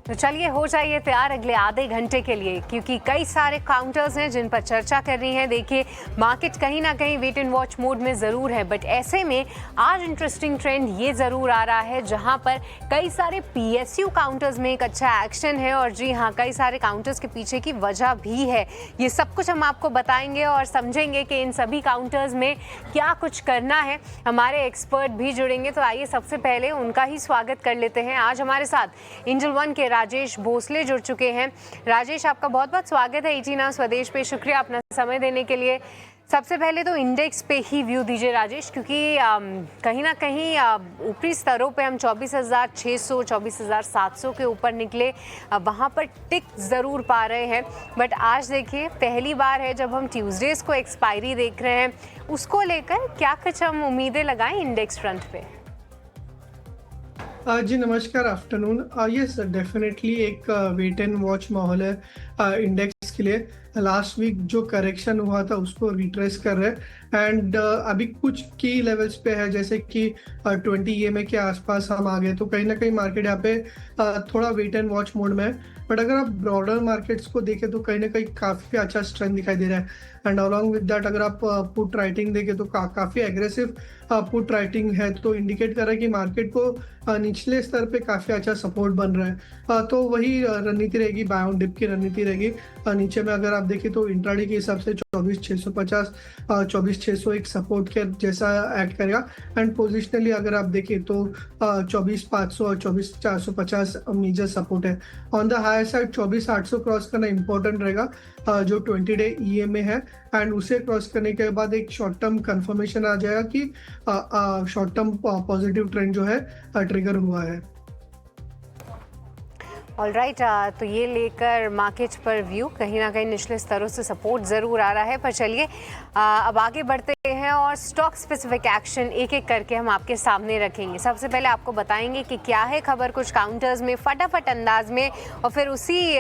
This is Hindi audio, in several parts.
तो चलिए हो जाइए तैयार अगले आधे घंटे के लिए, क्योंकि कई सारे काउंटर्स हैं जिन पर चर्चा करनी है। देखिए, मार्केट कहीं ना कहीं वेट एंड वॉच मोड में ज़रूर है, बट ऐसे में आज इंटरेस्टिंग ट्रेंड ये ज़रूर आ रहा है जहां पर कई सारे पीएसयू काउंटर्स में एक अच्छा एक्शन है। और जी हाँ, कई सारे काउंटर्स के पीछे की वजह भी है। ये सब कुछ हम आपको बताएंगे और समझेंगे कि इन सभी काउंटर्स में क्या कुछ करना है। हमारे एक्सपर्ट भी जुड़ेंगे, तो आइए सबसे पहले उनका ही स्वागत कर लेते हैं। आज हमारे साथ एंजल वन के राजेश भोसले जुड़ चुके हैं। राजेश, आपका बहुत बहुत स्वागत है 18 आवर्स स्वदेश पे। शुक्रिया अपना समय देने के लिए। सबसे पहले तो इंडेक्स पे ही व्यू दीजिए राजेश, क्योंकि कहीं ना कहीं ऊपरी स्तरों पे हम 24,600 24,700 के ऊपर निकले, वहाँ पर टिक ज़रूर पा रहे हैं। बट आज देखिए, पहली बार है जब हम ट्यूसडेज़ को एक्सपायरी देख रहे हैं। उसको लेकर क्या कुछ हम उम्मीदें लगाएं इंडेक्स फ्रंट पे? जी नमस्कार, आफ्टरनून। यस, डेफिनेटली एक वेट एंड वॉच माहौल है इंडेक्स के लिए। लास्ट वीक जो करेक्शन हुआ था उसको रिट्रेस कर रहे हैं एंड अभी कुछ की लेवल्स पे है, जैसे कि 20 ईएमए के आसपास हम आ गए, तो कहीं ना कहीं मार्केट यहाँ पे थोड़ा वेट एंड वॉच मोड में है। बट अगर आप ब्रॉडर मार्केट्स को देखें तो कहीं ना कहीं काफ़ी अच्छा स्ट्रेंथ दिखाई दे रहा है। एंड अलॉन्ग विद दैट अगर आप पुट राइटिंग देखें तो काफ़ी एग्रेसिव पुट राइटिंग है, तो इंडिकेट कर रहा है कि मार्केट को निचले स्तर पे काफ़ी अच्छा सपोर्ट बन रहा है। तो वही रणनीति रहेगी, बाय ऑन डिप की रणनीति रहेगी। नीचे में अगर आप देखें तो इंट्राडे के हिसाब से 24,650 24,600 एक सपोर्ट के जैसा एक्ट करेगा। एंड पोजिशनली अगर आप देखें तो 24,500 और 24,450 मेजर सपोर्ट है। On the higher side 24,800 cross करना इंपॉर्टेंट रहेगा, जो 20 डे ईएमए है। एंड उसे क्रॉस करने के बाद एक शॉर्ट टर्म कंफर्मेशन आ जाएगा कि शॉर्ट टर्म पॉजिटिव ट्रेंड जो है ट्रिगर हुआ है। ऑलराइट, तो ये लेकर मार्केट पर व्यू, कहीं ना कहीं निचले स्तरों से सपोर्ट ज़रूर आ रहा है। पर चलिए अब आगे बढ़ते हैं और स्टॉक स्पेसिफिक एक्शन एक एक करके हम आपके सामने रखेंगे। सबसे पहले आपको बताएंगे कि क्या है खबर कुछ काउंटर्स में फटाफट अंदाज में, और फिर उसी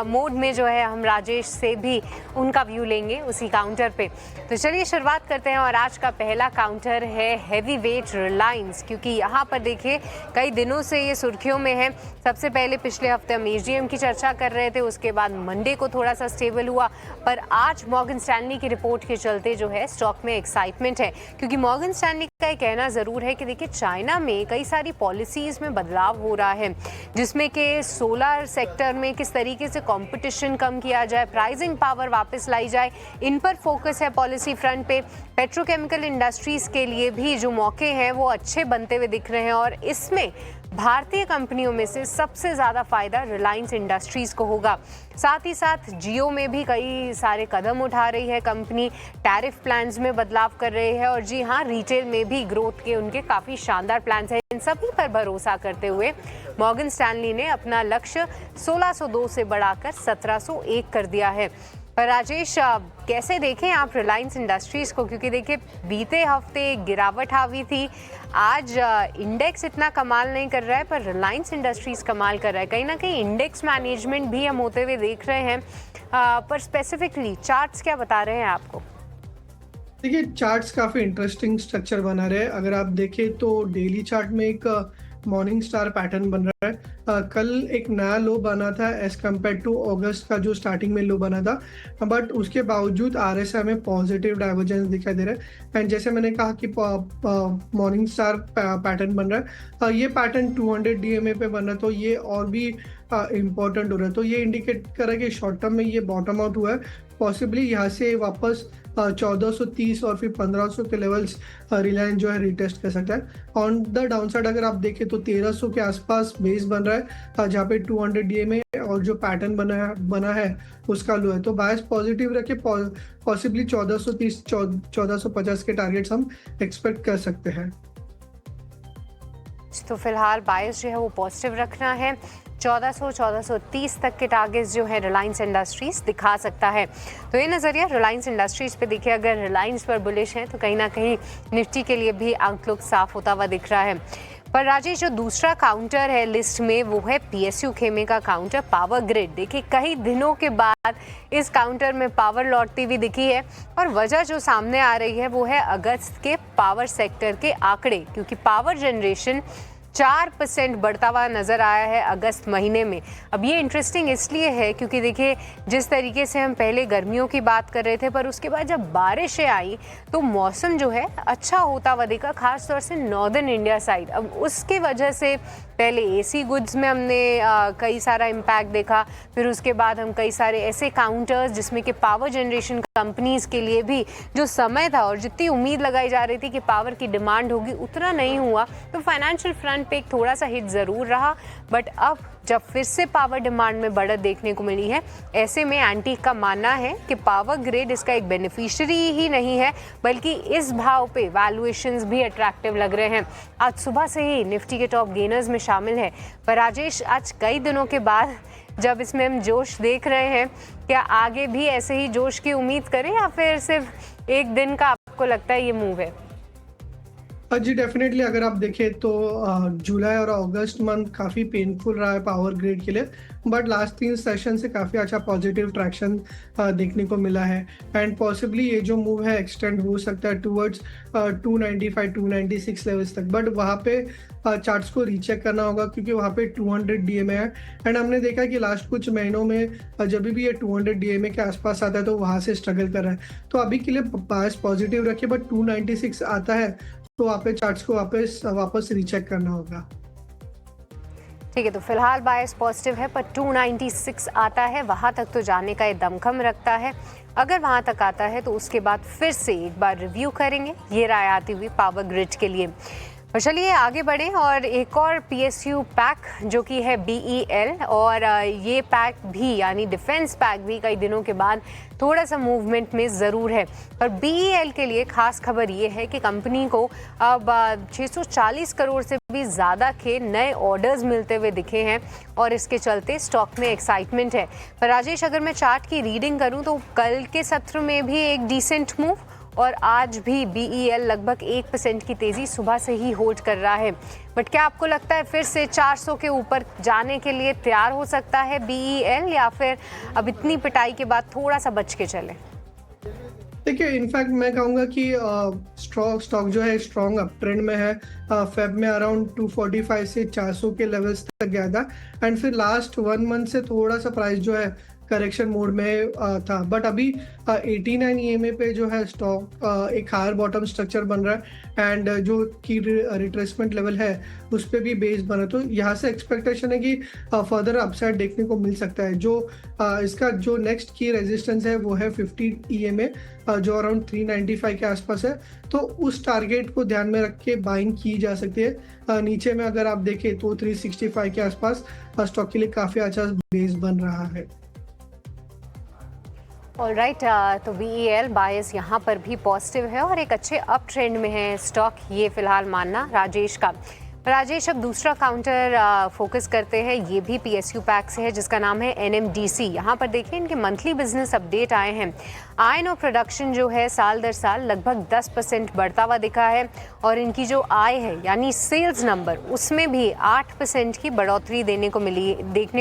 मोड में जो है हम राजेश से भी उनका व्यू लेंगे उसी काउंटर पे। तो चलिए शुरुआत करते हैं और आज का पहला काउंटर है हैवी वेट रिलायंस, क्योंकि यहाँ पर देखिए कई दिनों से ये सुर्खियों में है। सबसे पहले पिछले हफ्ते हम एजीएम की चर्चा कर रहे थे, उसके बाद मंडे को थोड़ा सा स्टेबल हुआ, पर आज मॉर्गन स्टैनली की रिपोर्ट के चलते जो है स्टॉक में एक्साइटमेंट है। क्योंकि मॉर्गन स्टैनली का ये कहना ज़रूर है कि देखिए, चाइना में कई सारी पॉलिसीज़ में बदलाव हो रहा है, जिसमें कि सोलर सेक्टर में किस तरीके से कंपटीशन कम किया जाए, प्राइसिंग पावर वापस लाई जाए, इन पर फोकस है पॉलिसी फ्रंट पे। पेट्रोकेमिकल इंडस्ट्रीज़ के लिए भी जो मौके हैं वो अच्छे बनते हुए दिख रहे हैं, और इसमें भारतीय कंपनियों में से सबसे ज़्यादा फायदा रिलायंस इंडस्ट्रीज़ को होगा। साथ ही साथ जियो में भी कई सारे कदम उठा रही है कंपनी, टैरिफ प्लान्स में बदलाव कर रही है, और जी हाँ, रिटेल में भी ग्रोथ के उनके काफ़ी शानदार प्लान्स हैं। इन सभी पर भरोसा करते हुए मॉर्गन स्टैनली ने अपना लक्ष्य 1602 से बढ़ाकर 1701 कर दिया है। पर राजेश, कैसे देखें आप रिलायंस इंडस्ट्रीज़ को? क्योंकि देखिए, बीते हफ्ते गिरावट हावी थी, आज इंडेक्स इतना कमाल नहीं कर रहा है, पर रिलायंस इंडस्ट्रीज़ कमाल कर रहा है। कहीं ना कहीं इंडेक्स मैनेजमेंट भी हम होते हुए देख रहे हैं, पर स्पेसिफिकली चार्ट्स क्या बता रहे हैं आपको? देखिए, चार्ट्स काफ़ी इंटरेस्टिंग स्ट्रक्चर बना रहे हैं। अगर आप देखें तो डेली चार्ट में एक मॉर्निंग स्टार पैटर्न बन रहा है। कल एक नया लो बना था एज कम्पेयर टू अगस्त का जो स्टार्टिंग में लो बना था, बट उसके बावजूद आरएसआई में पॉजिटिव डाइवर्जेंस दिखाई दे रहा है। एंड जैसे मैंने कहा कि मॉर्निंग स्टार पैटर्न बन रहा है, ये पैटर्न 200 डीएमए पे बन रहा है, तो ये और भी इम्पोर्टेंट हो रहा है। तो ये इंडिकेट कर रहा है कि शॉर्ट टर्म में ये बॉटम आउट हुआ है। पॉसिबली यहाँ से वापस 1430 और फिर 1500 के लेवल्स रिलायंस जो है रिटेस्ट कर सकता है। ऑन द डाउन साइड अगर आप देखें तो 1300 के आसपास बेस बन रहा है, जहाँ पे 200 डीएमए और जो पैटर्न बना है उसका लो है। तो बायस पॉजिटिव रखे, पॉसिबली 1430 1450 के टारगेट्स हम एक्सपेक्ट कर सकते हैं। तो फिलहाल बायस जो है वो पॉजिटिव रखना है। 1400 1430 तक के टारगेट्स जो है रिलायंस इंडस्ट्रीज दिखा सकता है। तो ये नज़रिया रिलायंस इंडस्ट्रीज पे देखिए, अगर रिलायंस पर बुलिश है तो कहीं ना कहीं निफ्टी के लिए भी आउटलुक साफ होता हुआ दिख रहा है। पर राजेश, जो दूसरा काउंटर है लिस्ट में वो है पीएसयू खेमे का काउंटर पावर ग्रिड। देखिए, कई दिनों के बाद इस काउंटर में पावर लौटती हुई दिखी है, और वजह जो सामने आ रही है वो है अगस्त के पावर सेक्टर के आंकड़े, क्योंकि पावर जनरेशन 4% बढ़ता हुआ नज़र आया है अगस्त महीने में। अब ये इंटरेस्टिंग इसलिए है क्योंकि देखिए जिस तरीके से हम पहले गर्मियों की बात कर रहे थे, पर उसके बाद जब बारिशें आई तो मौसम जो है अच्छा होता हुआ दिखा, खास तौर से नॉर्दर्न इंडिया साइड। अब उसकी वजह से पहले एसी गुड्स में हमने कई सारा इम्पैक्ट देखा, फिर उसके बाद हम कई सारे ऐसे काउंटर्स जिसमें कि पावर जनरेशन कंपनीज़ के लिए भी जो समय था और जितनी उम्मीद लगाई जा रही थी कि पावर की डिमांड होगी उतना नहीं हुआ, तो फाइनेंशियल फ्रंट पे एक थोड़ा सा हिट ज़रूर रहा। बट अब जब फिर से पावर डिमांड में बढ़त देखने को मिली है, ऐसे में एंटीक का मानना है कि पावर ग्रिड इसका एक बेनिफिशियरी ही नहीं है, बल्कि इस भाव पे वैल्यूएशंस भी अट्रैक्टिव लग रहे हैं। आज सुबह से ही निफ्टी के टॉप गेनर्स में शामिल है। पर राजेश, आज कई दिनों के बाद जब इसमें हम जोश देख रहे हैं, क्या आगे भी ऐसे ही जोश की उम्मीद करें या फिर सिर्फ एक दिन का आपको लगता है ये मूव है? जी डेफिनेटली, अगर आप देखें तो जुलाई और अगस्त मंथ काफ़ी पेनफुल रहा है पावर ग्रिड के लिए, बट लास्ट 3 सेशन से काफ़ी अच्छा पॉजिटिव ट्रैक्शन देखने को मिला है। एंड पॉसिबली ये जो मूव है एक्सटेंड हो सकता है टूवर्ड्स 295 296 लेवल्स तक, बट वहाँ पे चार्ट्स को रीचेक करना होगा क्योंकि वहाँ पे 200 डीएमए है। एंड हमने देखा कि लास्ट कुछ महीनों में जब भी ये 200 डीएमए के आसपास आता है तो वहाँ से स्ट्रगल कर रहा है। तो अभी के लिए बायस पॉजिटिव रखिए, बट 296 आता है तो वहाँ पे चार्ट्स को वापस रीचेक करना होगा। ठीक है, तो फिलहाल बायस पॉजिटिव है, पर 296 आता है, वहां तक तो जाने का ये दमखम रखता है। अगर वहां तक आता है तो उसके बाद फिर से एक बार रिव्यू करेंगे। ये राय आती हुई पावर ग्रिड के लिए। और चलिए आगे बढ़ें और एक और पीएसयू पैक जो कि है BEL, और ये पैक भी यानी डिफेंस पैक भी कई दिनों के बाद थोड़ा सा मूवमेंट में ज़रूर है। पर BEL के लिए खास खबर ये है कि कंपनी को अब 640 करोड़ से भी ज़्यादा के नए ऑर्डर्स मिलते हुए दिखे हैं और इसके चलते स्टॉक में एक्साइटमेंट है। पर राजेश, अगर मैं चार्ट की रीडिंग करूं तो कल के सत्र में भी एक डिसेंट मूव और आज भी BEL लगभग 1% की तेज़ी सुबह से ही होल्ड कर रहा है। बट क्या आपको लगता है फिर से 400 के ऊपर जाने के लिए तैयार हो सकता है BEL, या फिर अब इतनी पिटाई के बाद थोड़ा सा बच के चले? देखिए, इनफैक्ट मैं कहूँगा कि स्टॉक जो है स्ट्रॉन्ग अप ट्रेंड में है। फेब में अराउंड 245 से 400 के लेवल्स तक गया था, एंड फिर लास्ट 1 मंथ से थोड़ा सा प्राइस जो है करेक्शन मोड में था। बट अभी 89 EMA पे जो है स्टॉक एक हायर बॉटम स्ट्रक्चर बन रहा है, एंड जो की रिट्रेसमेंट लेवल है उस पर भी बेस बना है। तो यहाँ से एक्सपेक्टेशन है कि फर्दर अपसाइड देखने को मिल सकता है। जो इसका जो नेक्स्ट की रेजिस्टेंस है वो है 50 EMA, जो अराउंड 395 के आसपास है। तो उस टारगेट को ध्यान में रख के बाइंग की जा सकती है। नीचे में अगर आप देखें तो 365 के आसपास स्टॉक के लिए काफ़ी अच्छा बेस बन रहा है। ऑलराइट, तो BEL बायस यहाँ पर भी पॉजिटिव है और एक अच्छे अप ट्रेंड में है स्टॉक, ये फिलहाल मानना राजेश का। राजेश, अब दूसरा काउंटर फोकस करते हैं। ये भी PSU पैक से है जिसका नाम है NMDC। यहाँ पर देखिए इनके मंथली बिजनेस अपडेट आए हैं। आयन और प्रोडक्शन जो है साल दर साल लगभग 10% बढ़ता हुआ दिखा है, और इनकी जो आय है यानी सेल्स नंबर उसमें भी 8% की बढ़ोतरी देखने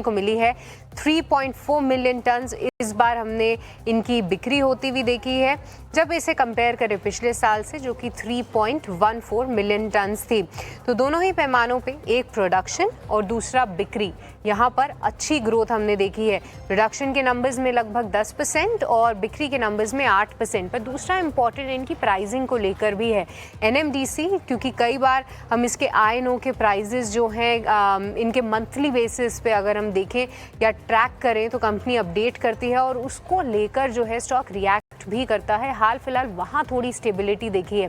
को मिली है। 3.4 मिलियन टन्स इस बार हमने इनकी बिक्री होती हुई देखी है, जब इसे कंपेयर करें पिछले साल से जो कि 3.14 मिलियन टन्स थी। तो दोनों ही पैमानों पे, एक प्रोडक्शन और दूसरा बिक्री, यहाँ पर अच्छी ग्रोथ हमने देखी है। प्रोडक्शन के नंबर्स में लगभग 10% और बिक्री के नंबर्स में 8%। पर दूसरा इम्पॉर्टेंट इनकी प्राइसिंग को लेकर भी है NMDC, क्योंकि कई बार हम इसके आयनों के प्राइजेस जो हैं इनके मंथली बेसिस पे अगर हम देखें या ट्रैक करें तो कंपनी अपडेट करती है और उसको लेकर जो है स्टॉक रिएक्ट भी करता है। हाल फिलहाल वहाँ थोड़ी स्टेबिलिटी देखी है।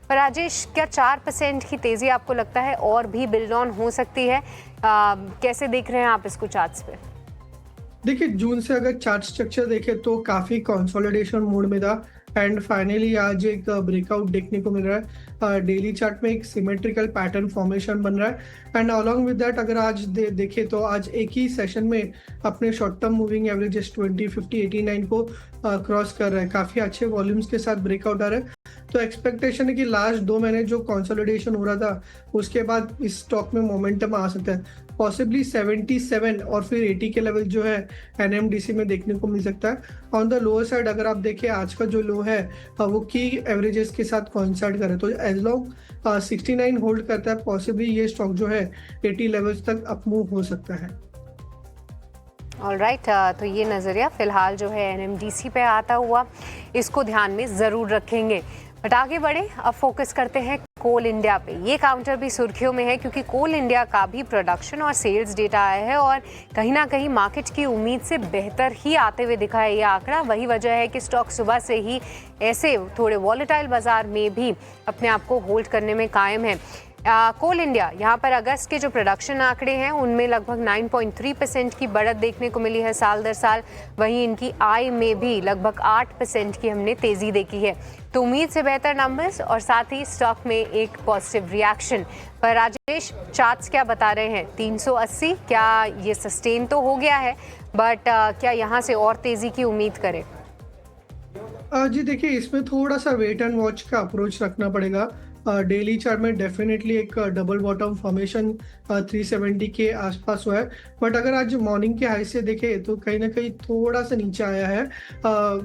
पर राजेश, क्या 4% की तेज़ी आपको लगता है और भी बिल्ड ऑन हो सकती है? कैसे देख रहे हैं आप इसको चार्ट्स पे? देखिए, जून से अगर चार्ट स्ट्रक्चर देखें तो काफ़ी कंसोलिडेशन मोड में था, एंड फाइनली आज एक ब्रेकआउट देखने को मिल रहा है। डेली चार्ट में एक सिमेट्रिकल पैटर्न फॉर्मेशन बन रहा है, एंड अलॉन्ग विद दैट अगर आज देखें तो आज एक ही सेशन में अपने शॉर्ट टर्म मूविंग एवरेजेस 20, 50, 89 को क्रॉस कर रहा है। काफ़ी अच्छे वॉल्यूम्स के साथ ब्रेकआउट आ रहा है। तो एक्सपेक्टेशन है कि लास्ट 2 महीने जो कंसोलिडेशन हो रहा था उसके बाद इस स्टॉक में मोमेंटम आ सकता है। पॉसिबली 77 और फिर 80 के लेवल जो है एनएमडीसी में देखने को मिल सकता है। ऑन द लोअर साइड अगर आप देखें आज का जो लो है वो की एवरेजेस के साथ कॉन्साइड करे तो एज लॉन्ग 69 होल्ड करता है पॉसिबली ये स्टॉक जो है 80 लेवल्स तक अप मूव हो सकता है। ऑलराइट, तो ये नज़रिया फिलहाल जो है एनएमडीसी पे आता हुआ, इसको ध्यान में ज़रूर रखेंगे। बट आगे बढ़े, अब फोकस करते हैं कोल इंडिया पे। ये काउंटर भी सुर्खियों में है क्योंकि कोल इंडिया का भी प्रोडक्शन और सेल्स डेटा आया है और कहीं ना कहीं मार्केट की उम्मीद से बेहतर ही आते हुए दिखा है ये आंकड़ा। वही वजह है कि स्टॉक सुबह से ही ऐसे थोड़े वॉलेटाइल बाजार में भी अपने आप को होल्ड करने में कायम है। कोल इंडिया यहाँ पर अगस्त के जो प्रोडक्शन आंकड़े हैं उनमें लगभग 9.3% की बढ़त देखने को मिली है साल दर साल। वहीं इनकी आय में भी लगभग 8% की हमने तेज़ी देखी है। तो उम्मीद से बेहतर नंबर्स और साथ ही स्टॉक में एक पॉजिटिव रिएक्शन। पर राजेश, चार्ट्स क्या बता रहे हैं? 380 क्या ये सस्टेन तो हो गया है, बट क्या यहाँ से और तेज़ी की उम्मीद करें? जी देखिए, इसमें थोड़ा सा वेट एंड वॉच का अप्रोच रखना पड़ेगा। डेली चार्ट में डेफिनेटली एक डबल बॉटम फॉर्मेशन 370 के आसपास हुआ है, बट अगर आज मॉर्निंग के हाई से देखें तो कहीं ना कहीं थोड़ा सा नीचे आया है।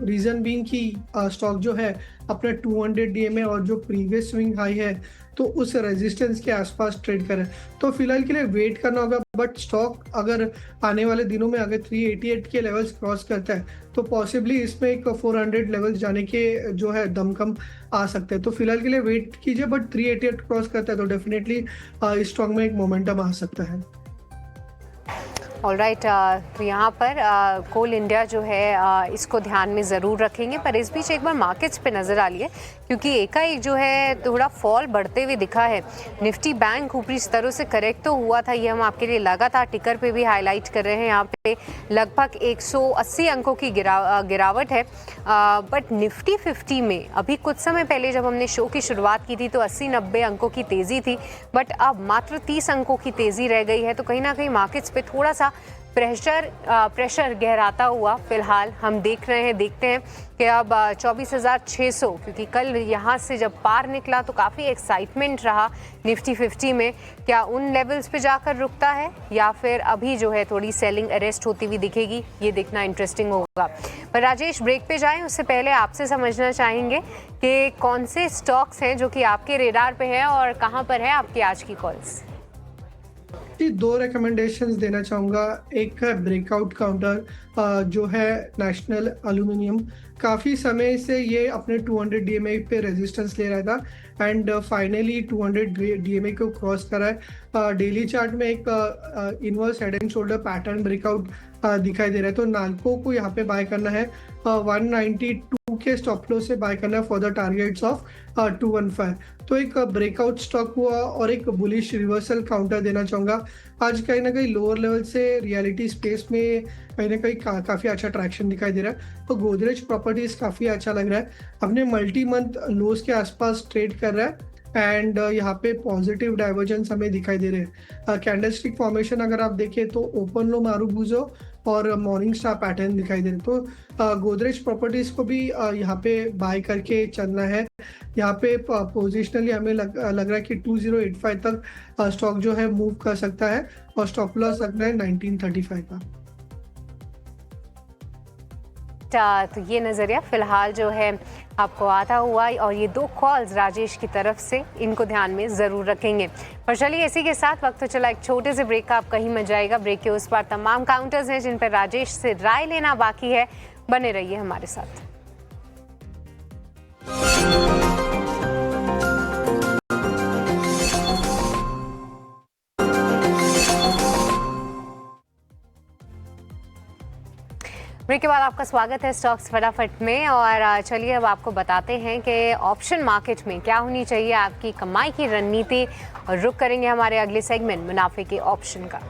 रीजन बीइंग कि स्टॉक जो है अपने 200 डीएमए और जो प्रीवियस स्विंग हाई है तो उस रेजिस्टेंस के आसपास ट्रेड करें। तो फिलहाल के लिए वेट करना होगा, बट स्टॉक अगर आने वाले दिनों में अगर 388 के लेवल्स क्रॉस करता है तो पॉसिबली इसमें एक 400 लेवल्स जाने के जो है दमखम आ सकते हैं। तो फिलहाल के लिए वेट कीजिए, बट 388 क्रॉस करता है तो डेफिनेटली इस स्टॉक में एक मोमेंटम आ सकता है। ऑलराइट, तो यहाँ पर कोल इंडिया जो है इसको ध्यान में ज़रूर रखेंगे। पर इस बीच एक बार मार्केट्स पे नज़र आ लिए क्योंकि एकाएक जो है थोड़ा फॉल बढ़ते हुए दिखा है। निफ्टी बैंक ऊपरी स्तरों से करेक्ट तो हुआ था, ये हम आपके लिए लगातार टिकर पे भी हाईलाइट कर रहे हैं। यहाँ पे लगभग 180 अंकों की गिरावट है। बट निफ्टी 50 में अभी कुछ समय पहले जब हमने शो की शुरुआत की थी तो 80-90 अंकों की तेज़ी थी, बट अब मात्र 30 अंकों की तेज़ी रह गई है। तो कहीं ना कहीं मार्केट्स पे थोड़ा सा प्रेशर गहराता हुआ फिलहाल हम देखते हैं कि अब 24,600, क्योंकि कल यहाँ से जब पार निकला तो काफ़ी एक्साइटमेंट रहा निफ्टी 50 में। क्या उन लेवल्स पे जाकर रुकता है या फिर अभी जो है थोड़ी सेलिंग अरेस्ट होती हुई दिखेगी, ये देखना इंटरेस्टिंग होगा। पर राजेश, ब्रेक पे जाएं उससे पहले आपसे समझना चाहेंगे कि कौन से स्टॉक्स हैं जो कि आपके रेडार पे हैं और कहाँ पर है आपकी आज की कॉल्स? दो रिकमेंडेशंस देना चाहूँगा। एक है ब्रेकआउट काउंटर जो है नेशनल एल्यूमिनियम। काफ़ी समय से ये अपने 200 डीएमए पे रेजिस्टेंस ले रहा था एंड फाइनली 200 डीएमए को क्रॉस करा है। डेली चार्ट में एक inverse head and shoulder pattern breakout दिखाई दे रहा है। तो नाल्को को यहाँ पे बाय करना है 192 के स्टॉप लॉस से बाय करना है फॉर द टारगेट्स ऑफ 215। तो एक ब्रेकआउट स्टॉक हुआ और एक बुलिश रिवर्सल काउंटर देना चाहूँगा। आज कहीं ना कहीं लोअर लेवल से रियलिटी स्पेस में कहीं ना कहीं काफ़ी अच्छा ट्रैक्शन दिखाई दे रहा है। तो गोदरेज प्रॉपर्टीज काफ़ी अच्छा लग रहा है, अपने मल्टी मंथ लोज के आसपास ट्रेड कर रहा है एंड यहाँ पे पॉजिटिव डाइवर्जेंस हमें दिखाई दे रहे हैं। कैंडलस्टिक फॉर्मेशन अगर आप देखें तो ओपन लो मारूबुजो और मॉर्निंग स्टार पैटर्न दिखाई दे रहे हैं। तो गोदरेज प्रॉपर्टीज को भी यहाँ पे बाय करके चलना है। यहाँ पे पोजिशनली हमें लग रहा है कि 2085 तक स्टॉक जो है मूव कर सकता है और स्टॉप लॉस लगना है 1935 का। तो ये नज़रिया फिलहाल जो है आपको आता हुआ और ये दो कॉल्स राजेश की तरफ से, इनको ध्यान में ज़रूर रखेंगे। पर चलिए इसी के साथ वक्त तो चला एक छोटे से ब्रेक का, आप कहीं मत जाएगा। ब्रेक के उस पार तमाम काउंटर्स हैं जिन पर राजेश से राय लेना बाकी है। बने रहिए हमारे साथ। ब्रेक के बाद आपका स्वागत है स्टॉक्स फटाफट में। और चलिए अब आपको बताते हैं कि ऑप्शन मार्केट में क्या होनी चाहिए आपकी कमाई की रणनीति, और रुक करेंगे हमारे अगले सेगमेंट मुनाफे के ऑप्शन का।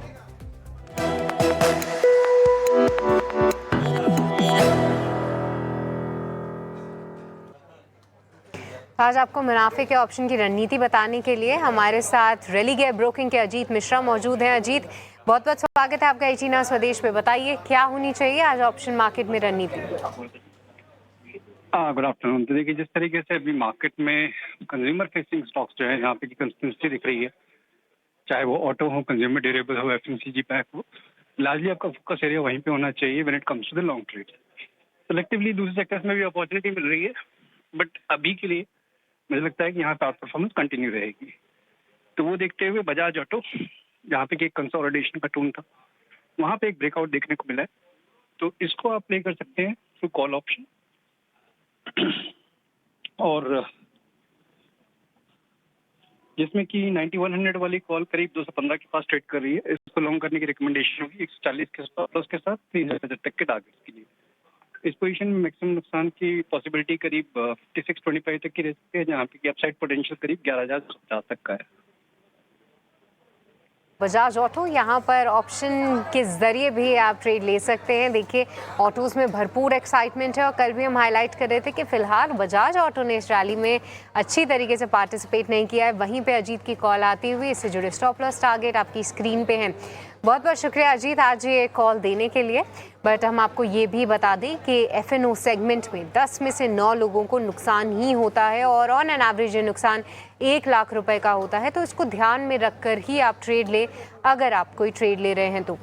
आज आपको मुनाफे के ऑप्शन की रणनीति बताने के लिए हमारे साथ रेलिगेयर ब्रोकिंग के अजीत मिश्रा मौजूद हैं। अजीत, बहुत बहुत स्वागत है आपका एचीना स्वदेश पे। बताइए क्या होनी चाहिए आज ऑप्शन मार्केट में रणनीति? Good afternoon. तो देखिए, जिस तरीके से अभी मार्केट में कंज्यूमर फेसिंग स्टॉक्स जो है यहाँ पे की कंसिस्टेंसी दिख रही है, चाहे वो ऑटो हो, कंज्यूमर ड्यूरेबल हो, एफएमसीजी पैक हो, लार्जली आपका फोकस एरिया वहीं पे होना चाहिए when it comes to the long trade. Selectively दूसरे सेक्टर्स में भी अपॉर्चुनिटी मिल रही है, बट अभी के लिए मुझे लगता है कि यहाँ पे आउट परफॉर्मेंस कंटिन्यू रहेगी। तो वो देखते हुए बजाज ऑटो, जहाँ पे कि एक कंसोलिडेशन का टोन था, वहाँ पे एक ब्रेकआउट देखने को मिला है, तो इसको आप प्ले कर सकते हैं थ्रू कॉल ऑप्शन। और जिसमें कि 9100 वाली कॉल करीब 215 के पास ट्रेड कर रही है, इसको लॉन्ग करने की रिकमेंडेशन होगी 140 के प्लस के साथ 3000 तक के टारगेट के लिए। इस पोजीशन में मैक्सिमम नुकसान की पॉसिबिलिटी करीब 5625 तक की रह सकती है, जहाँ पे कि अपसाइड पोटेंशियल करीब 11050 तक का है। बजाज ऑटो यहाँ पर ऑप्शन के ज़रिए भी आप ट्रेड ले सकते हैं। देखिए ऑटोज़ में भरपूर एक्साइटमेंट है और कल भी हम हाईलाइट कर रहे थे कि फ़िलहाल बजाज ऑटो ने इस रैली में अच्छी तरीके से पार्टिसिपेट नहीं किया है। वहीं पे अजीत की कॉल आती हुई, इससे जुड़े स्टॉप लॉस टारगेट आपकी स्क्रीन पे हैं। बहुत बहुत शुक्रिया अजीत आज ये कॉल देने के लिए। बट हम आपको ये भी बता दें कि एफएनओ सेगमेंट में 10 में से 9 लोगों को नुकसान ही होता है और ऑन एन एवरेज ये नुकसान 1 लाख रुपए का होता है। तो इसको ध्यान में रखकर ही आप ट्रेड लें अगर आप कोई ट्रेड ले रहे हैं तो।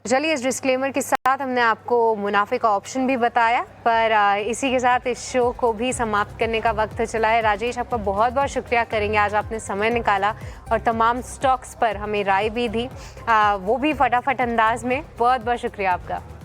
चलिए इस डिस्क्लेमर के साथ हमने आपको मुनाफे का ऑप्शन भी बताया, पर इसी के साथ इस शो को भी समाप्त करने का वक्त चला है। राजेश आपका बहुत बहुत शुक्रिया करेंगे, आज आपने समय निकाला और तमाम स्टॉक्स पर हमें राय भी दी, वो भी फटाफट अंदाज में। बहुत बहुत शुक्रिया आपका।